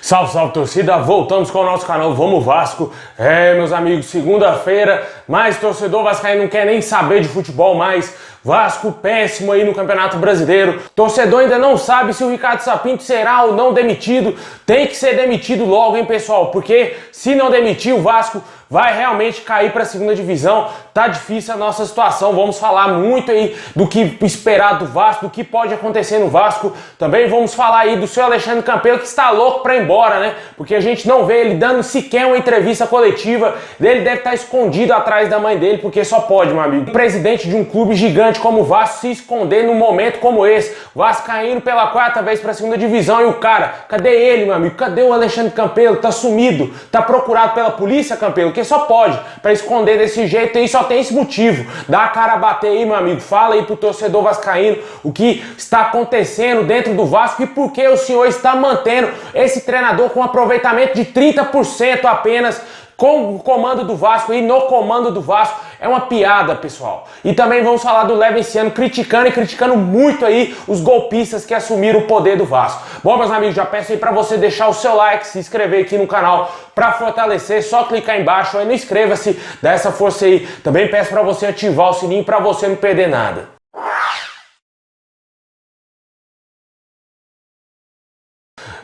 Salve, salve torcida, voltamos com o nosso canal Vamos Vasco. Meus amigos, segunda-feira, mais torcedor vascaíno não quer nem saber de futebol mais. Vasco péssimo aí no Campeonato Brasileiro. Torcedor ainda não sabe se o Ricardo Sapinto será ou não demitido. Tem que ser demitido logo, hein, pessoal? Porque se não demitir, o Vasco vai realmente cair para a segunda divisão. Tá difícil a nossa situação. Vamos falar muito aí do que esperar do Vasco, do que pode acontecer no Vasco. Também vamos falar aí do seu Alexandre Campelo, que está louco para ir embora, né? Porque a gente não vê ele dando sequer uma entrevista coletiva. Ele deve estar escondido atrás da mãe dele, porque só pode, meu amigo. O presidente de um clube gigante como o Vasco se esconder num momento como esse. Vasco caindo pela quarta vez para a segunda divisão e o cara, cadê ele, meu amigo? Cadê o Alexandre Campelo? Tá sumido, tá procurado pela polícia, Campelo, que só pode para esconder desse jeito e só tem esse motivo. Dá a cara a bater aí, meu amigo. Fala aí pro torcedor vascaíno o que está acontecendo dentro do Vasco e por que o senhor está mantendo esse treinador com aproveitamento de 30% apenas com o comando do Vasco e no comando do Vasco. É uma piada, pessoal. E também vamos falar do Levenciano criticando muito aí os golpistas que assumiram o poder do Vasco. Bom, meus amigos, já peço aí pra você deixar o seu like, se inscrever aqui no canal pra fortalecer, só clicar embaixo aí no inscreva-se, dá essa força aí. Também peço pra você ativar o sininho pra você não perder nada.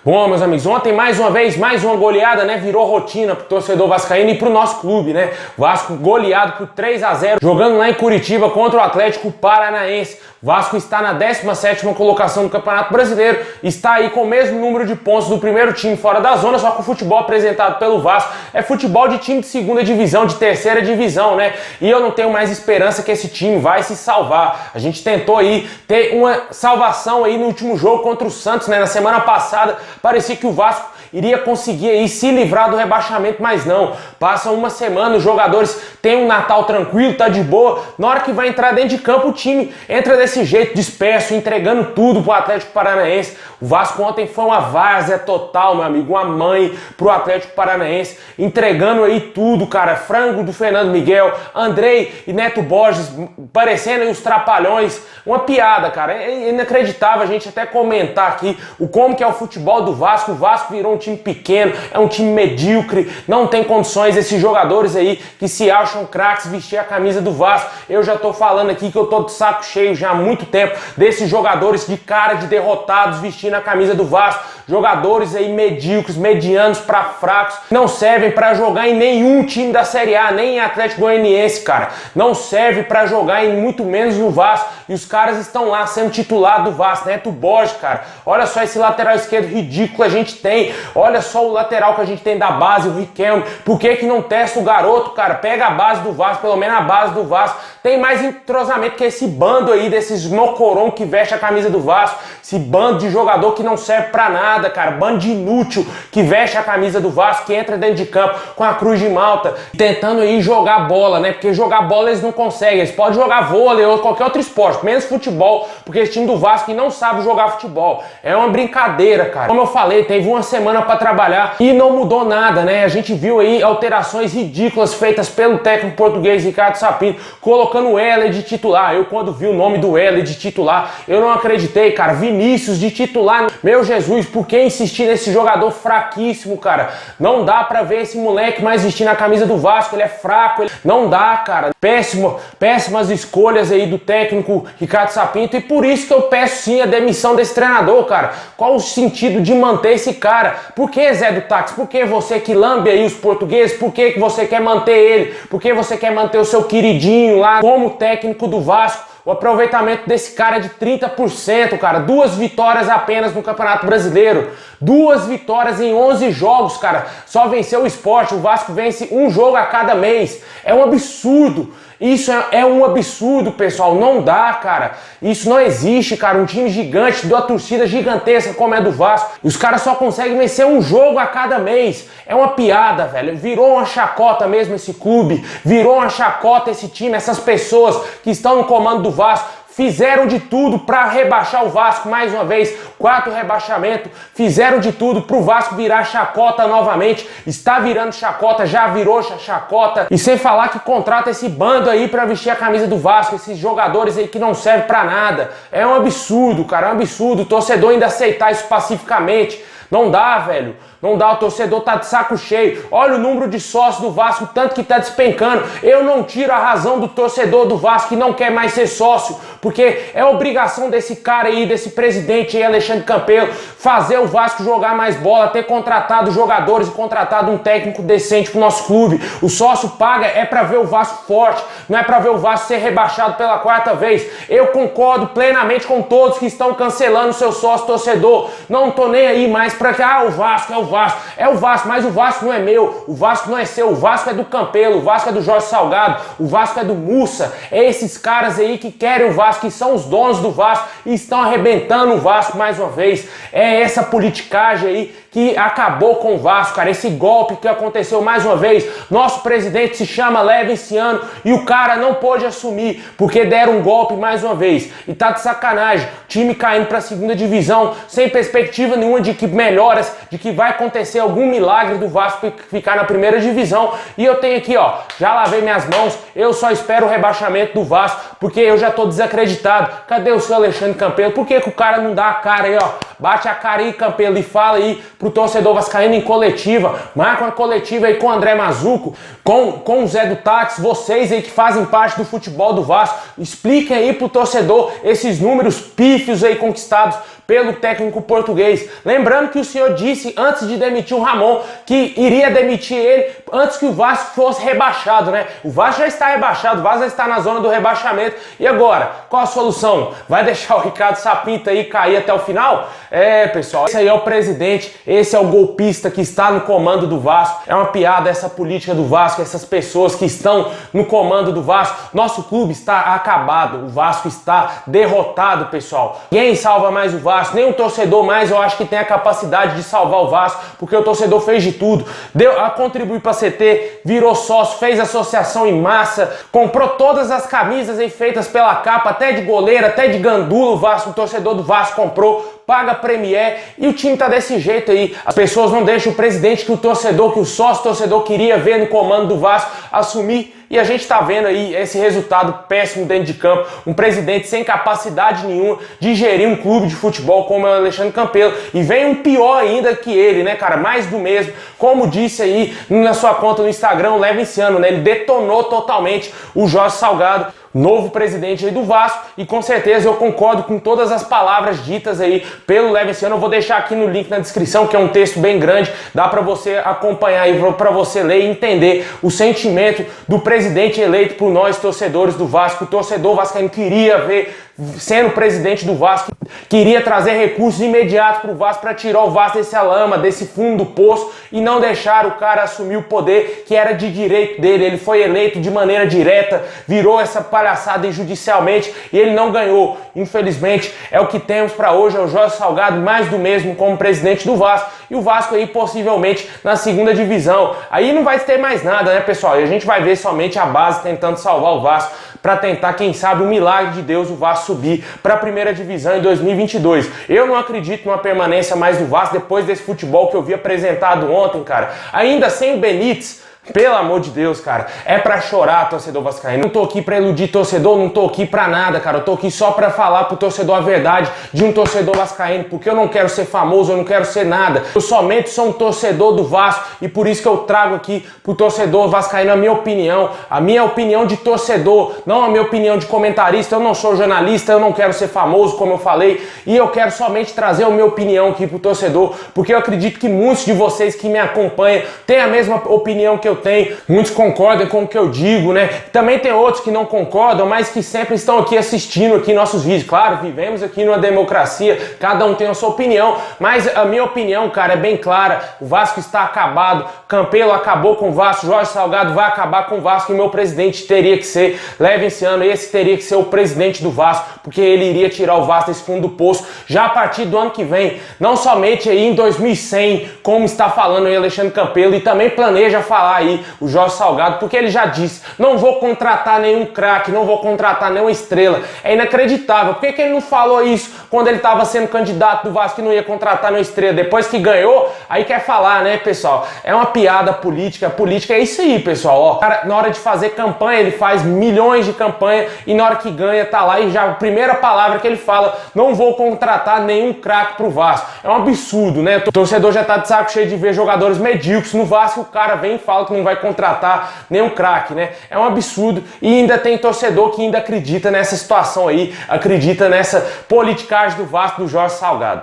Bom, meus amigos, ontem mais uma vez, mais uma goleada, né? Virou rotina pro torcedor vascaíno e pro nosso clube, né? Vasco goleado por 3-0, jogando lá em Curitiba contra o Atlético Paranaense. Vasco está na 17ª colocação do Campeonato Brasileiro, está aí com o mesmo número de pontos do primeiro time fora da zona, só que o futebol apresentado pelo Vasco é futebol de time de segunda divisão, de terceira divisão, né? E eu não tenho mais esperança que esse time vai se salvar. A gente tentou aí ter uma salvação aí no último jogo contra o Santos, né? Na semana passada, parecia que o Vasco iria conseguir aí se livrar do rebaixamento, mas não. Passa uma semana, os jogadores têm um Natal tranquilo, tá de boa. Na hora que vai entrar dentro de campo, o time entra desse jeito, disperso, entregando tudo pro Atlético Paranaense. O Vasco ontem foi uma várzea total, meu amigo, uma mãe pro Atlético Paranaense, entregando aí tudo, cara. Frango do Fernando Miguel, Andrei e Neto Borges, parecendo aí os trapalhões. Uma piada, cara. É inacreditável a gente até comentar aqui o como que é o futebol do Vasco. O Vasco virou um time pequeno, é um time medíocre, não tem condições. Esses jogadores aí que se acham craques vestir a camisa do Vasco. Eu já tô falando aqui que eu tô de saco cheio já há muito tempo desses jogadores de cara de derrotados vestindo a camisa do Vasco. Jogadores aí medíocres, medianos pra fracos, não servem pra jogar em nenhum time da Série A, nem em Atlético Goianiense, cara. Não serve pra jogar em muito menos no Vasco. E os caras estão lá sendo titular do Vasco, Neto Borges, cara. Olha só esse lateral esquerdo ridículo que a gente tem. Olha só o lateral que a gente tem da base, o Riquelme. Por que não testa o garoto, cara? Pega a base do Vasco, pelo menos a base do Vasco. Tem mais entrosamento que esse bando aí, desses nocoron que veste a camisa do Vasco. Esse bando de jogador que não serve pra nada, cara. Bando de inútil que veste a camisa do Vasco, que entra dentro de campo com a cruz de Malta, tentando aí jogar bola, né? Porque jogar bola eles não conseguem. Eles podem jogar vôlei ou qualquer outro esporte, menos futebol, porque esse time do Vasco não sabe jogar futebol. É uma brincadeira, cara. Como eu falei, teve uma semana pra trabalhar e não mudou nada, né? A gente viu aí alterações ridículas feitas pelo técnico português Ricardo Sapinto, colocando o Heller de titular. Eu, quando vi o nome do Heller de titular, eu não acreditei, cara. Vinícius de titular. Meu Jesus, por que insistir nesse jogador fraquíssimo, cara? Não dá pra ver esse moleque mais vestindo a camisa do Vasco. Ele é fraco, não dá, cara. Péssimas escolhas aí do técnico Ricardo Sapinto, e por isso que eu peço sim a demissão desse treinador, cara. Qual o sentido de manter esse cara? Por que, Zé do Táxi? Por que você que lambe aí os portugueses? Por que você quer manter ele? Por que você quer manter o seu queridinho lá como técnico do Vasco? O aproveitamento desse cara é de 30%, cara. 2 vitórias apenas no Campeonato Brasileiro. 2 vitórias em 11 jogos, cara. Só venceu o Sport. O Vasco vence um jogo a cada mês. É um absurdo. Isso é um absurdo, pessoal. Não dá, cara. Isso não existe, cara. Um time gigante, de uma torcida gigantesca como é do Vasco. E os caras só conseguem vencer um jogo a cada mês. É uma piada, velho. Virou uma chacota mesmo esse clube. Virou uma chacota esse time, essas pessoas que estão no comando do Vasco. Fizeram de tudo para rebaixar o Vasco mais uma vez, 4 rebaixamentos, fizeram de tudo pro Vasco virar chacota novamente, está virando chacota, já virou chacota, e sem falar que contrata esse bando aí para vestir a camisa do Vasco, esses jogadores aí que não servem para nada. É um absurdo, cara, é um absurdo, o torcedor ainda aceitar isso pacificamente. Não dá, velho. Não dá, o torcedor tá de saco cheio. Olha o número de sócios do Vasco, tanto que tá despencando. Eu não tiro a razão do torcedor do Vasco que não quer mais ser sócio, porque é obrigação desse cara aí, desse presidente aí, Alexandre Campelo, fazer o Vasco jogar mais bola, ter contratado jogadores e contratado um técnico decente pro nosso clube. O sócio paga é pra ver o Vasco forte, não é pra ver o Vasco ser rebaixado pela quarta vez. Eu concordo plenamente com todos que estão cancelando o seu sócio torcedor. Não tô nem aí mais pra que, o Vasco é o Vasco. É o Vasco, mas o Vasco não é meu, o Vasco não é seu, o Vasco é do Campelo, o Vasco é do Jorge Salgado, o Vasco é do Mussa. É esses caras aí que querem o Vasco, que são os donos do Vasco e estão arrebentando o Vasco mais uma vez. É essa politicagem aí que acabou com o Vasco, cara. Esse golpe que aconteceu mais uma vez. Nosso presidente se chama Levinciano e o cara não pôde assumir porque deram um golpe mais uma vez. E tá de sacanagem. Time caindo pra segunda divisão sem perspectiva nenhuma de que melhoras, de que vai acontecer algum milagre do Vasco ficar na primeira divisão. E eu tenho aqui, ó, já lavei minhas mãos. Eu só espero o rebaixamento do Vasco porque eu já tô desacreditado. Cadê o seu Alexandre Campelo? Por que o cara não dá a cara aí, ó? Bate a cara aí, Campelo, e fala aí pro torcedor vascaíno em coletiva. Marca uma coletiva aí com o André Mazuco, com o Zé do Táxi, vocês aí que fazem parte do futebol do Vasco. Expliquem aí pro torcedor esses números pífios aí conquistados pelo técnico português. Lembrando que o senhor disse antes de demitir o Ramon que iria demitir ele antes que o Vasco fosse rebaixado, né? O Vasco já está rebaixado, o Vasco já está na zona do rebaixamento. E agora? Qual a solução? Vai deixar o Ricardo Sapinto aí cair até o final? É, pessoal, esse aí é o presidente, esse é o golpista que está no comando do Vasco. É uma piada essa política do Vasco, essas pessoas que estão no comando do Vasco. Nosso clube está acabado, o Vasco está derrotado, pessoal. Ninguém salva mais o Vasco. Nem o torcedor mais, eu acho que tem a capacidade de salvar o Vasco, porque o torcedor fez de tudo, deu a contribuir para a CT, virou sócio, fez associação em massa, comprou todas as camisas aí feitas pela capa, até de goleiro, até de gandula, o torcedor do Vasco comprou, paga Premier e o time tá desse jeito aí. As pessoas não deixam o presidente que o torcedor, que o sócio torcedor queria ver no comando do Vasco assumir. E a gente tá vendo aí esse resultado péssimo dentro de campo. Um presidente sem capacidade nenhuma de gerir um clube de futebol como é o Alexandre Campelo. E vem um pior ainda que ele, né, cara? Mais do mesmo. Como disse aí na sua conta no Instagram, o Levinciano, né? Ele detonou totalmente o Jorge Salgado, novo presidente aí do Vasco, e com certeza eu concordo com todas as palavras ditas aí pelo Levinciano. Eu vou deixar aqui no link na descrição, que é um texto bem grande, dá para você acompanhar aí, para você ler e entender o sentimento do presidente eleito por nós torcedores do Vasco. O torcedor vascaíno queria ver sendo presidente do Vasco, queria trazer recursos imediatos para o Vasco para tirar o Vasco dessa lama, desse fundo do poço, e não deixar o cara assumir o poder que era de direito dele. Ele foi eleito de maneira direta, virou essa palhaçada judicialmente e ele não ganhou. Infelizmente é o que temos para hoje, é o Jorge Salgado, mais do mesmo como presidente do Vasco, e o Vasco aí possivelmente na segunda divisão. Aí não vai ter mais nada, né, pessoal? E a gente vai ver somente a base tentando salvar o Vasco, para tentar, quem sabe, um milagre de Deus, o Vasco subir para a primeira divisão em 2022. Eu não acredito numa permanência mais do Vasco depois desse futebol que eu vi apresentado ontem, cara. Ainda sem o Benítez. Pelo amor de Deus, cara, é pra chorar, torcedor vascaíno. Não tô aqui pra iludir torcedor, não tô aqui pra nada, cara. Eu tô aqui só pra falar pro torcedor a verdade de um torcedor vascaíno, porque eu não quero ser famoso, eu não quero ser nada. Eu somente sou um torcedor do Vasco e por isso que eu trago aqui pro torcedor vascaíno a minha opinião de torcedor, não a minha opinião de comentarista. Eu não sou jornalista, eu não quero ser famoso, como eu falei, e eu quero somente trazer a minha opinião aqui pro torcedor, porque eu acredito que muitos de vocês que me acompanham têm a mesma opinião que eu tenho, muitos concordam com o que eu digo, né? Também tem outros que não concordam, mas que sempre estão aqui assistindo aqui nossos vídeos. Claro, vivemos aqui numa democracia, cada um tem a sua opinião, mas a minha opinião, cara, é bem clara. O Vasco está acabado, Campelo acabou com o Vasco, Jorge Salgado vai acabar com o Vasco, e meu presidente teria que ser Levinciano. Esse teria que ser o presidente do Vasco, porque ele iria tirar o Vasco desse fundo do poço já a partir do ano que vem, não somente aí em 2100, como está falando aí Alexandre Campelo, e também planeja falar aí o Jorge Salgado, porque ele já disse, não vou contratar nenhum craque, não vou contratar nenhuma estrela. É inacreditável. Por que ele não falou isso quando ele estava sendo candidato do Vasco, que não ia contratar nenhuma estrela? Depois que ganhou, aí quer falar, né, pessoal? É uma piada política. Política é isso aí, pessoal. Ó, cara, na hora de fazer campanha, ele faz milhões de campanha e na hora que ganha, tá lá e já a primeira palavra que ele fala, não vou contratar nenhum craque pro Vasco. É um absurdo, né? O torcedor já tá de saco cheio de ver jogadores medíocres no Vasco, o cara vem e fala que não vai contratar nenhum craque, né? É um absurdo e ainda tem torcedor que ainda acredita nessa situação aí, acredita nessa politicagem do Vasco do Jorge Salgado.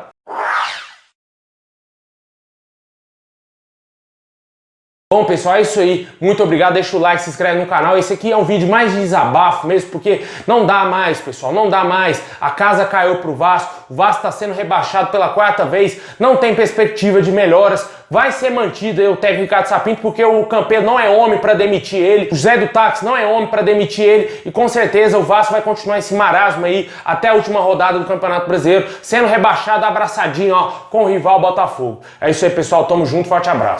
Bom, pessoal, é isso aí. Muito obrigado. Deixa o like, se inscreve no canal. Esse aqui é um vídeo mais de desabafo mesmo, porque não dá mais, pessoal. Não dá mais. A casa caiu pro Vasco. O Vasco está sendo rebaixado pela 4ª vez. Não tem perspectiva de melhoras. Vai ser mantido aí o técnico Ricardo Sapinto, porque o Campelo não é homem para demitir ele. O José do Táxi não é homem para demitir ele. E com certeza o Vasco vai continuar esse marasmo aí até a última rodada do Campeonato Brasileiro, sendo rebaixado, abraçadinho, ó, com o rival Botafogo. É isso aí, pessoal. Tamo junto. Forte abraço.